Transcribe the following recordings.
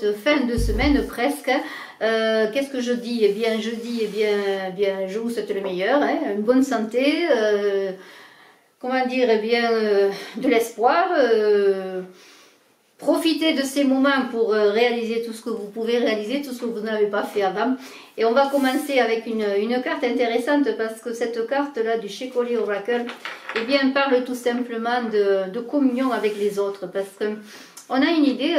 cette fin de semaine presque. Qu'est-ce que je dis? Eh bien, je dis, je vous souhaite le meilleur, hein, une bonne santé, comment dire, de l'espoir. Profitez de ces moments pour réaliser tout ce que vous pouvez réaliser, tout ce que vous n'avez pas fait avant. Et on va commencer avec une carte intéressante parce que cette carte-là du Shekoli Oracle, eh bien, parle tout simplement de communion avec les autres. Parce qu'on a une idée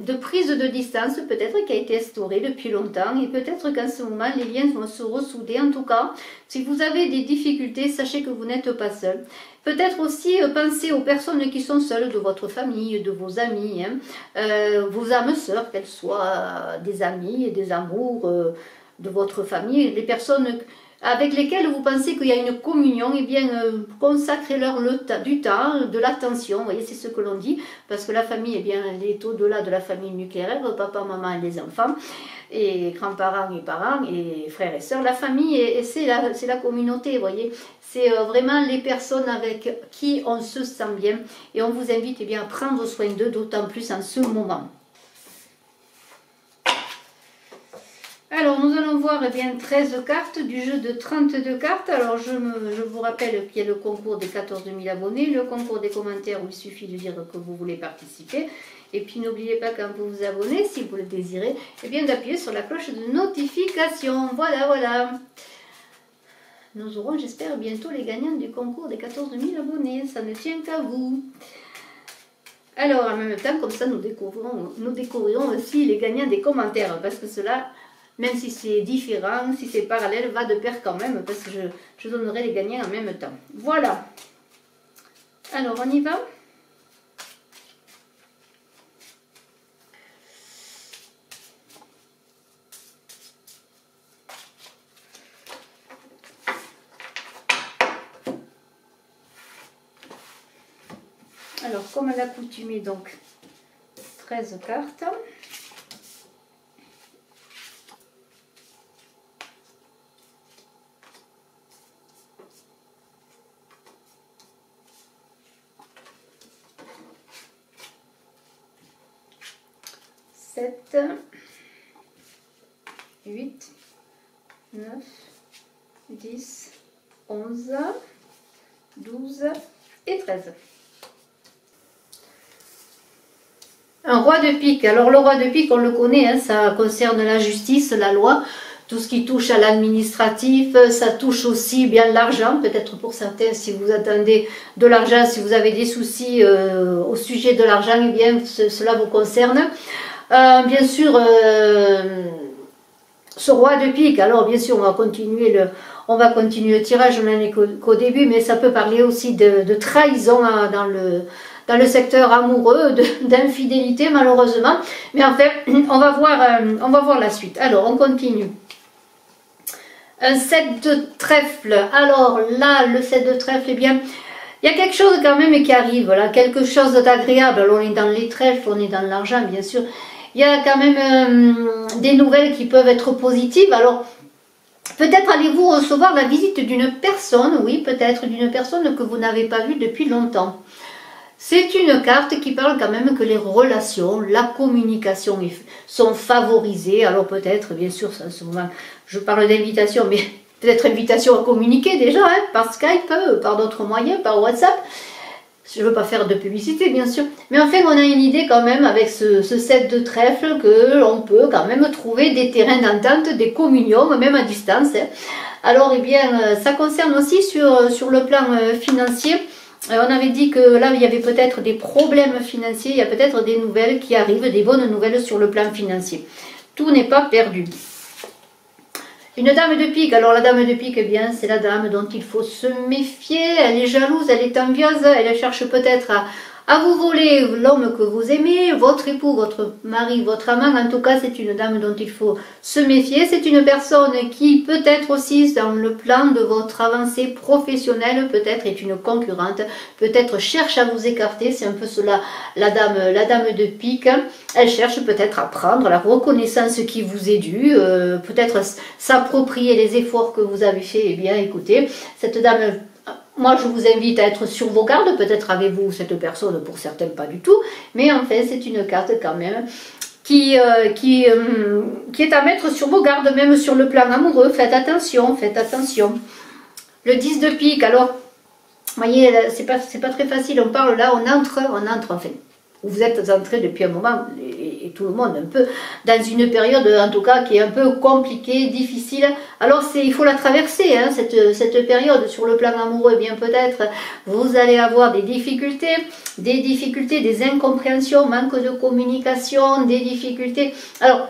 de prise de distance peut-être qui a été instaurée depuis longtemps. Et peut-être qu'en ce moment, les liens vont se ressouder. En tout cas, si vous avez des difficultés, sachez que vous n'êtes pas seul. Peut-être aussi penser aux personnes qui sont seules de votre famille, de vos amis, hein, vos âmes sœurs, qu'elles soient des amis et des amours de votre famille, les personnes avec lesquelles vous pensez qu'il y a une communion, eh bien consacrez-leur du temps, de l'attention, vous voyez, c'est ce que l'on dit, parce que la famille, eh bien, elle est au-delà de la famille nucléaire, papa, maman et les enfants, et grands-parents et parents, et frères et sœurs. La famille, c'est la communauté, vous voyez. C'est vraiment les personnes avec qui on se sent bien. Et on vous invite eh bien, à prendre soin d'eux, d'autant plus en ce moment. Alors, nous allons voir eh bien, 13 cartes du jeu de 32 cartes. Alors, je vous rappelle qu'il y a le concours des 14 000 abonnés, le concours des commentaires où il suffit de dire que vous voulez participer. Et puis, n'oubliez pas quand vous vous abonnez, si vous le désirez, eh bien d'appuyer sur la cloche de notification. Voilà, voilà. Nous aurons, j'espère, bientôt les gagnants du concours des 14 000 abonnés. Ça ne tient qu'à vous. Alors, en même temps, comme ça, nous découvrirons aussi les gagnants des commentaires. Parce que cela, même si c'est différent, si c'est parallèle, va de pair quand même. Parce que je donnerai les gagnants en même temps. Voilà. Alors, on y va? Alors, comme à l'accoutumée, donc, 13 cartes. Sept, 8, 9, 10, 11, 12 et 13. Un roi de pique. Alors le roi de pique, on le connaît, hein, ça concerne la justice, la loi, tout ce qui touche à l'administratif, ça touche aussi bien l'argent, peut-être pour certains, si vous attendez de l'argent, si vous avez des soucis au sujet de l'argent, eh bien cela vous concerne. Bien sûr, ce roi de pique, alors bien sûr on va continuer le tirage, on n'en est qu'au début, mais ça peut parler aussi de trahison dans le secteur amoureux, d'infidélité malheureusement. Mais en fait, on va voir la suite. Alors, on continue. Un 7 de trèfle. Alors là, le 7 de trèfle, eh bien, il y a quelque chose quand même qui arrive, là, quelque chose d'agréable. Alors, on est dans les trèfles, on est dans l'argent, bien sûr. Il y a quand même des nouvelles qui peuvent être positives. Alors, peut-être allez-vous recevoir la visite d'une personne, oui, peut-être d'une personne que vous n'avez pas vue depuis longtemps. C'est une carte qui parle quand même que les relations, la communication sont favorisées. Alors peut-être, bien sûr, en ce moment, je parle d'invitation, mais peut-être invitation à communiquer déjà, hein, par Skype, par d'autres moyens, par WhatsApp. Je ne veux pas faire de publicité, bien sûr. Mais enfin, on a une idée quand même avec ce 7 de trèfle que l'on peut quand même trouver des terrains d'entente, des communions, même à distance. Hein. Alors, eh bien, ça concerne aussi sur le plan financier. On avait dit que là, il y avait peut-être des problèmes financiers, il y a peut-être des nouvelles qui arrivent, des bonnes nouvelles sur le plan financier. Tout n'est pas perdu. Une dame de pique, alors la dame de pique, eh bien, c'est la dame dont il faut se méfier, elle est jalouse, elle est envieuse, elle cherche peut-être à vous voler l'homme que vous aimez, votre époux, votre mari, votre amant. En tout cas, c'est une dame dont il faut se méfier. C'est une personne qui peut-être aussi dans le plan de votre avancée professionnelle, peut-être est une concurrente, peut-être cherche à vous écarter. C'est un peu cela, la dame de pique. Elle cherche peut-être à prendre la reconnaissance qui vous est due, peut-être s'approprier les efforts que vous avez fait. Eh bien, écoutez, cette dame... Moi, je vous invite à être sur vos gardes. Peut-être avez-vous cette personne, pour certains pas du tout. Mais enfin, c'est une carte quand même qui est à mettre sur vos gardes, même sur le plan amoureux. Faites attention, faites attention. Le 10 de pique, alors, vous voyez, c'est pas très facile, on parle là, on entre enfin, vous êtes entré depuis un moment, et tout le monde un peu, dans une période en tout cas qui est un peu compliquée, difficile. Alors il faut la traverser, hein, cette période sur le plan amoureux. Eh bien peut-être vous allez avoir des difficultés, des incompréhensions, manque de communication, des difficultés. Alors,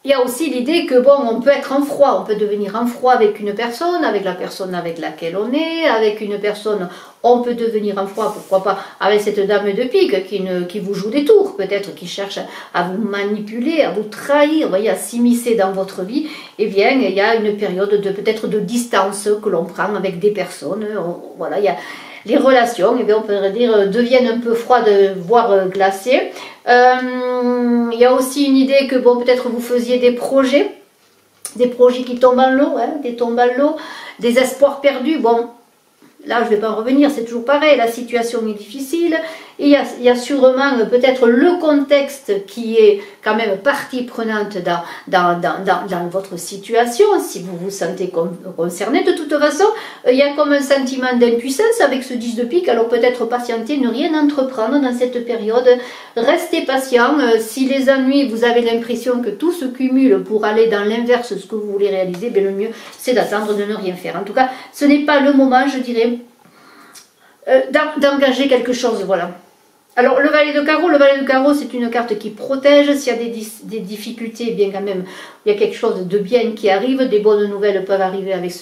il y a aussi l'idée que bon, on peut être en froid, on peut devenir en froid avec une personne, avec la personne avec laquelle on est, avec une personne, on peut devenir en froid, pourquoi pas, avec cette dame de pique qui vous joue des tours, peut-être qui cherche à vous manipuler, à vous trahir, vous voyez, à s'immiscer dans votre vie. Eh bien, il y a une période peut-être de distance que l'on prend avec des personnes, voilà, il y a les relations, eh bien, on pourrait dire, deviennent un peu froides, voire glacées. Il y a aussi une idée que, bon, peut-être vous faisiez des projets qui tombent en l'eau, hein, des espoirs perdus. Bon, là, je ne vais pas en revenir, c'est toujours pareil, la situation est difficile. Et il y a sûrement peut-être le contexte qui est quand même partie prenante dans votre situation, si vous vous sentez concerné. De toute façon, il y a comme un sentiment d'impuissance avec ce 10 de pique, alors peut-être patienter, ne rien entreprendre dans cette période. Restez patient. Si les ennuis, vous avez l'impression que tout se cumule pour aller dans l'inverse de ce que vous voulez réaliser, bien le mieux, c'est d'attendre, de ne rien faire. En tout cas, ce n'est pas le moment, je dirais, d'engager quelque chose, voilà. Alors, le valet de carreau, c'est une carte qui protège. S'il y a des difficultés, eh bien quand même, il y a quelque chose de bien qui arrive. Des bonnes nouvelles peuvent arriver avec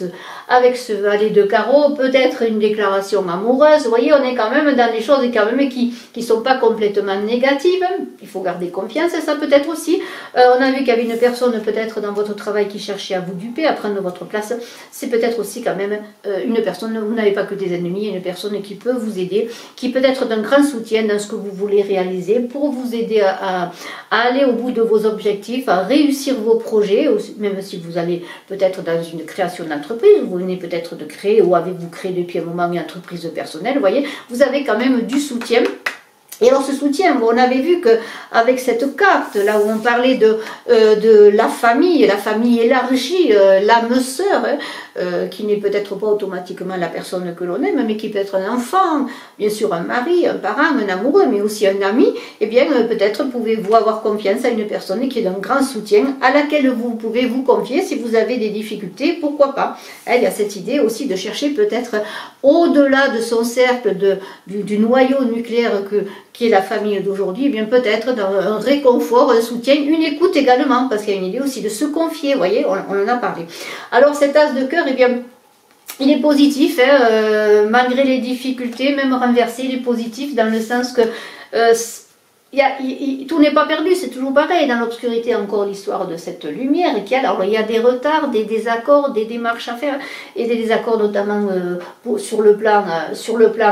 ce valet de carreau. Peut-être une déclaration amoureuse. Vous voyez, on est quand même dans des choses quand même qui ne sont pas complètement négatives. Il faut garder confiance. Ça peut être aussi, on a vu qu'il y avait une personne peut-être dans votre travail qui cherchait à vous duper, à prendre votre place. C'est peut-être aussi quand même une personne, vous n'avez pas que des ennemis, une personne qui peut vous aider, qui peut être d'un grand soutien dans ce que vous voulez réaliser, pour vous aider à aller au bout de vos objectifs, à réussir vos projets, même si vous allez peut-être dans une création d'entreprise, vous venez peut-être de créer ou avez-vous créé depuis un moment une entreprise personnelle, vous voyez, vous avez quand même du soutien. Et alors ce soutien, on avait vu qu'avec cette carte, là où on parlait de la famille élargie, l'âme sœur, qui n'est peut-être pas automatiquement la personne que l'on aime, mais qui peut être un enfant, bien sûr un mari, un parent, un amoureux, mais aussi un ami, eh bien peut-être pouvez-vous avoir confiance à une personne qui est d'un grand soutien, à laquelle vous pouvez vous confier si vous avez des difficultés, pourquoi pas. Il y a cette idée aussi de chercher peut-être au-delà de son cercle, du noyau nucléaire qui est la famille d'aujourd'hui, eh bien peut-être dans un réconfort, un soutien, une écoute également, parce qu'il y a une idée aussi de se confier, vous voyez, on en a parlé. Alors cet as de cœur, eh bien, il est positif, hein, malgré les difficultés, même renversé, il est positif dans le sens que tout n'est pas perdu, c'est toujours pareil, dans l'obscurité encore l'histoire de cette lumière, alors il y a des retards, des désaccords, des démarches à faire, et des désaccords notamment sur le plan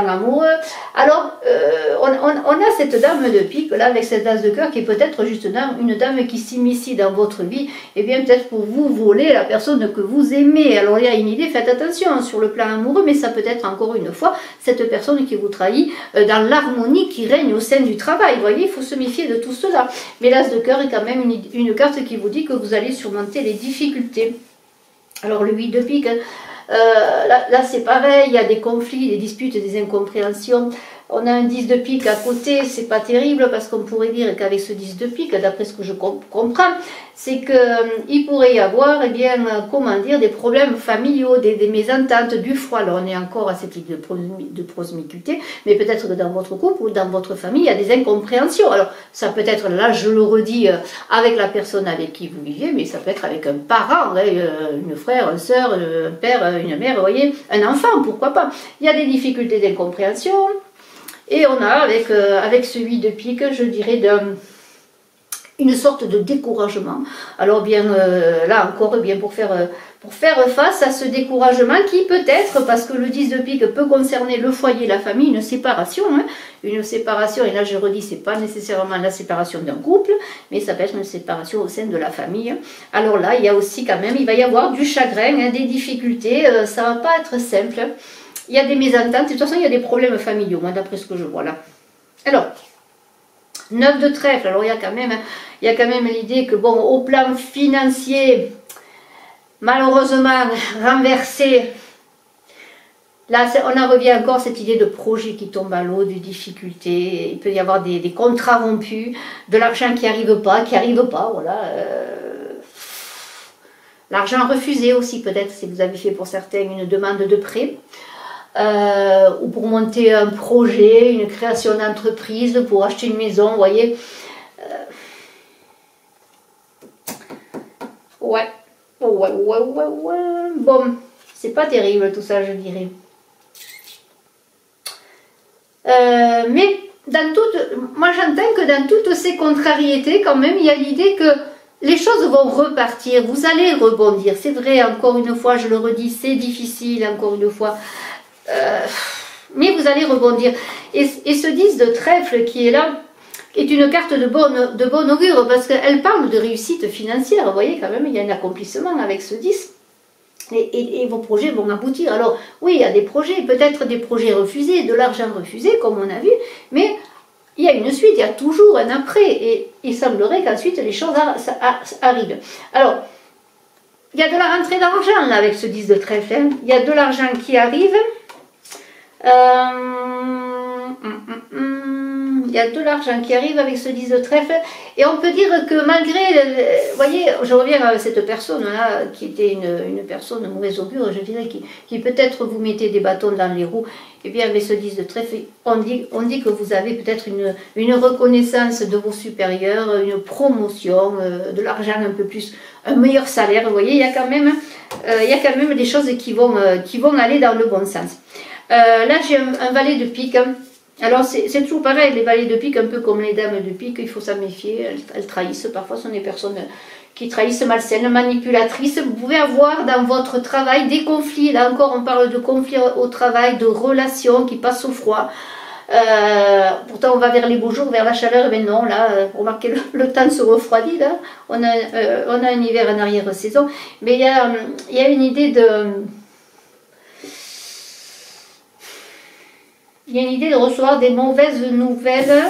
amoureux. Alors, on a cette dame de pique, là, avec cette as de cœur, qui est peut-être juste une dame qui s'immisce dans votre vie, et bien peut-être pour vous voler la personne que vous aimez. Alors il y a une idée, faites attention hein, sur le plan amoureux, mais ça peut être encore une fois cette personne qui vous trahit dans l'harmonie qui règne au sein du travail, vous voyez, il faut se méfier de tout cela. Mais l'as de cœur est quand même une carte qui vous dit que vous allez surmonter les difficultés. Alors le 8 de pique, là c'est pareil, il y a des conflits, des disputes, des incompréhensions. On a un 10 de pique à côté, c'est pas terrible parce qu'on pourrait dire qu'avec ce 10 de pique, d'après ce que je comprends, c'est qu'il pourrait y avoir, eh bien, comment dire, des problèmes familiaux, des mésententes, du froid. Alors on est encore à cette idée de promiscuité, mais peut-être que dans votre couple ou dans votre famille, il y a des incompréhensions. Alors ça peut être, là je le redis, avec la personne avec qui vous vivez, mais ça peut être avec un parent, une frère, une soeur, un père, une mère, vous voyez, un enfant, pourquoi pas. Il y a des difficultés d'incompréhension. Et on a, avec ce 8 de pique, je dirais, une sorte de découragement. Alors bien, là encore, bien pour faire face à ce découragement qui peut-être, parce que le 10 de pique peut concerner le foyer, la famille, une séparation, hein, et là je redis, c'est pas nécessairement la séparation d'un couple, mais ça peut être une séparation au sein de la famille. Alors là, il y a aussi quand même, il va y avoir du chagrin, hein, des difficultés, ça va pas être simple. Il y a des mésententes, de toute façon il y a des problèmes familiaux, d'après ce que je vois là. Alors, 9 de trèfle, alors il y a quand même l'idée que, bon, au plan financier, malheureusement, renversé, là, on en revient encore à cette idée de projet qui tombe à l'eau, de difficultés, il peut y avoir des contrats rompus, de l'argent qui n'arrive pas, voilà. L'argent refusé aussi, peut-être, si vous avez fait pour certains une demande de prêt. Ou pour monter un projet, une création d'entreprise, pour acheter une maison, vous voyez. Ouais. Bon, c'est pas terrible tout ça, je dirais. Mais moi j'entends que dans toutes ces contrariétés, quand même, il y a l'idée que les choses vont repartir, vous allez rebondir. C'est vrai, encore une fois, je le redis, c'est difficile, encore une fois. Mais vous allez rebondir. Et ce 10 de trèfle qui est là, est une carte de bonne augure, parce qu'elle parle de réussite financière. Vous voyez, quand même, il y a un accomplissement avec ce 10. Et vos projets vont aboutir. Alors, oui, il y a des projets, peut-être des projets refusés, de l'argent refusé, comme on a vu, mais il y a une suite, il y a toujours un après, et il semblerait qu'ensuite les choses arrivent. Alors, il y a de la rentrée d'argent là avec ce 10 de trèfle, hein. Il y a de l'argent qui arrive. Il y a de l'argent qui arrive avec ce 10 de trèfle, et on peut dire que malgré, vous voyez, je reviens à cette personne-là, qui était une personne de mauvaise augure, je dirais, qui peut-être vous mettez des bâtons dans les roues, et bien avec ce 10 de trèfle, on dit que vous avez peut-être une reconnaissance de vos supérieurs, une promotion, de l'argent un peu plus, un meilleur salaire, vous voyez, il y a quand même des choses qui vont aller dans le bon sens. Là j'ai un valet de pique. Alors c'est toujours pareil, les valets de pique, un peu comme les dames de pique, il faut s'en méfier, elles trahissent, parfois ce sont des personnes qui trahissent, malsaines, manipulatrices. Vous pouvez avoir dans votre travail des conflits, là encore on parle de conflits au travail, de relations qui passent au froid. Pourtant on va vers les beaux jours, vers la chaleur, mais non, là, remarquez, le temps se refroidit, là, on a un hiver en arrière-saison, mais il y a une idée de... Il y a une idée de recevoir des mauvaises nouvelles.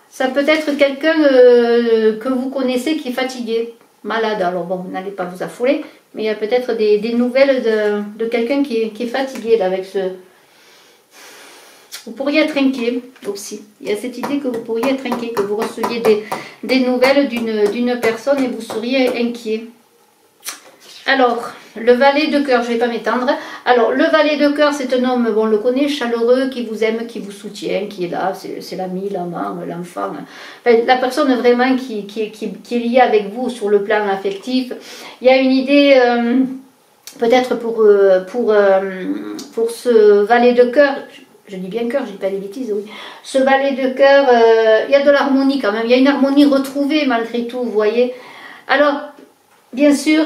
Ça peut être quelqu'un que vous connaissez qui est fatigué, malade. Alors bon, vous n'allez pas vous affoler, mais il y a peut-être des nouvelles de quelqu'un qui est fatigué là, avec ce... Vous pourriez être inquiet aussi. Il y a cette idée que vous pourriez être inquiet, que vous receviez des nouvelles d'une personne et vous seriez inquiet. Alors, le valet de cœur, je ne vais pas m'étendre. Alors, le valet de cœur, c'est un homme, bon, on le connaît, chaleureux, qui vous aime, qui vous soutient, qui est là, c'est l'ami, l'amant, l'enfant. Enfin, la personne vraiment qui est liée avec vous sur le plan affectif. Il y a une idée, peut-être pour ce valet de cœur, je dis bien cœur, je dis pas des bêtises, oui. Ce valet de cœur, il y a de l'harmonie quand même, il y a une harmonie retrouvée malgré tout, vous voyez. Alors, bien sûr,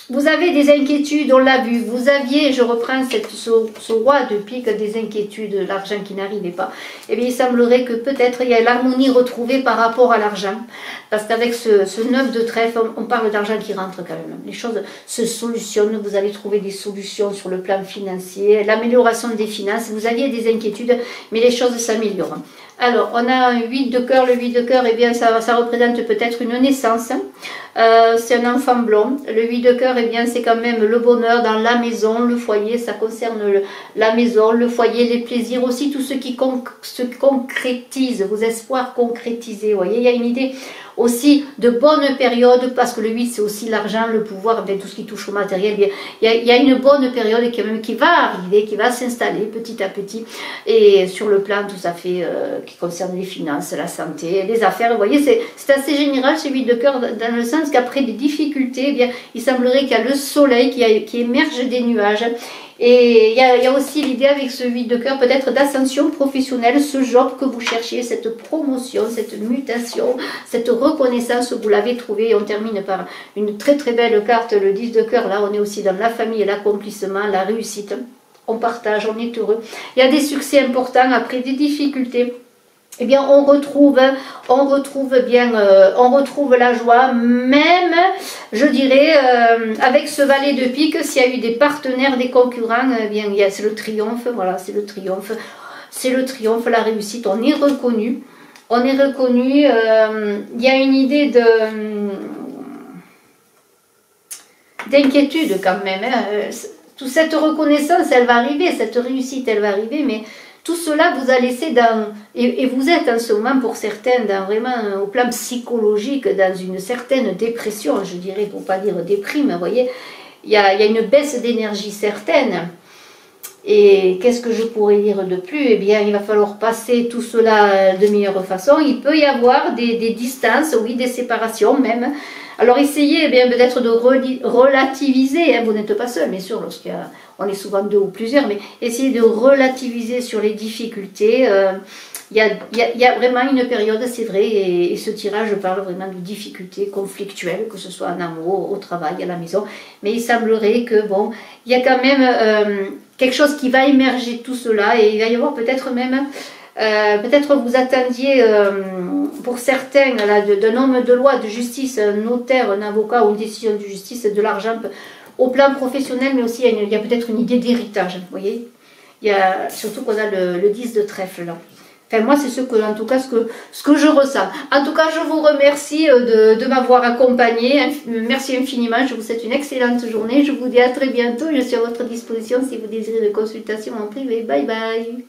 vous avez des inquiétudes, on l'a vu, vous aviez, je reprends ce roi de pique, des inquiétudes, l'argent qui n'arrivait pas. Eh bien, il semblerait que peut-être il y a l'harmonie retrouvée par rapport à l'argent. Parce qu'avec ce 9 de trèfle, on parle d'argent qui rentre quand même. Les choses se solutionnent, vous allez trouver des solutions sur le plan financier, l'amélioration des finances. Vous aviez des inquiétudes, mais les choses s'améliorent. Alors, on a un 8 de cœur. Le 8 de cœur, eh bien, ça représente peut-être une naissance. C'est un enfant blond. Le 8 de cœur, eh bien, c'est quand même le bonheur dans la maison, le foyer. Ça concerne la maison, le foyer, les plaisirs aussi, tout ce qui se concrétise, vos espoirs concrétisés. Vous voyez, il y a une idée aussi de bonnes périodes, parce que le 8 c'est aussi l'argent, le pouvoir, bien, tout ce qui touche au matériel. Bien, il y a une bonne période qui va arriver, qui va s'installer petit à petit, et sur le plan tout à fait qui concerne les finances, la santé, les affaires. Vous voyez, c'est assez général ce 8 de cœur, dans le sens qu'après des difficultés, eh bien, il semblerait qu'il y a le soleil qui émerge des nuages. Et il y a aussi l'idée avec ce 8 de cœur, peut-être d'ascension professionnelle, ce job que vous cherchiez, cette promotion, cette mutation, cette reconnaissance, vous l'avez trouvé. Et on termine par une très très belle carte, le 10 de cœur. Là, on est aussi dans la famille, l'accomplissement, la réussite. On partage, on est heureux. Il y a des succès importants après des difficultés. Eh bien, on retrouve la joie, même, je dirais, avec ce valet de pique, s'il y a eu des partenaires, des concurrents, eh bien, c'est le triomphe, voilà, c'est le triomphe. c'est le triomphe, la réussite, on est reconnu. On est reconnu, il y a une idée d'inquiétude quand même. Hein. Toute cette reconnaissance, elle va arriver, cette réussite, elle va arriver, mais tout cela vous a laissé dans, et vous êtes en ce moment pour certains, dans vraiment au plan psychologique, dans une certaine dépression, je dirais, pour ne pas dire déprime, vous voyez, il y a une baisse d'énergie certaine. Et qu'est-ce que je pourrais dire de plus? Eh bien, il va falloir passer tout cela de meilleure façon. Il peut y avoir des distances, oui, des séparations même. Alors, essayez eh bien peut-être de relativiser. Hein, vous n'êtes pas seul, bien sûr, lorsqu'on est souvent deux ou plusieurs, mais essayez de relativiser sur les difficultés. Il y a vraiment une période, c'est vrai, et ce tirage parle vraiment de difficultés conflictuelles, que ce soit en amour, au travail, à la maison. Mais il semblerait que, bon, il y a quand même quelque chose qui va émerger de tout cela, et il va y avoir peut-être même, peut-être vous attendiez, pour certains, d'un homme de loi, de justice, un notaire, un avocat ou une décision de justice, de l'argent, au plan professionnel, mais aussi il y a peut-être une idée d'héritage, vous voyez. Il y a, surtout qu'on a le 10 de trèfle là. Enfin, moi, c'est en tout cas ce que je ressens. En tout cas, je vous remercie de m'avoir accompagné. Merci infiniment. Je vous souhaite une excellente journée. Je vous dis à très bientôt. Je suis à votre disposition si vous désirez des consultations en privé. Bye bye.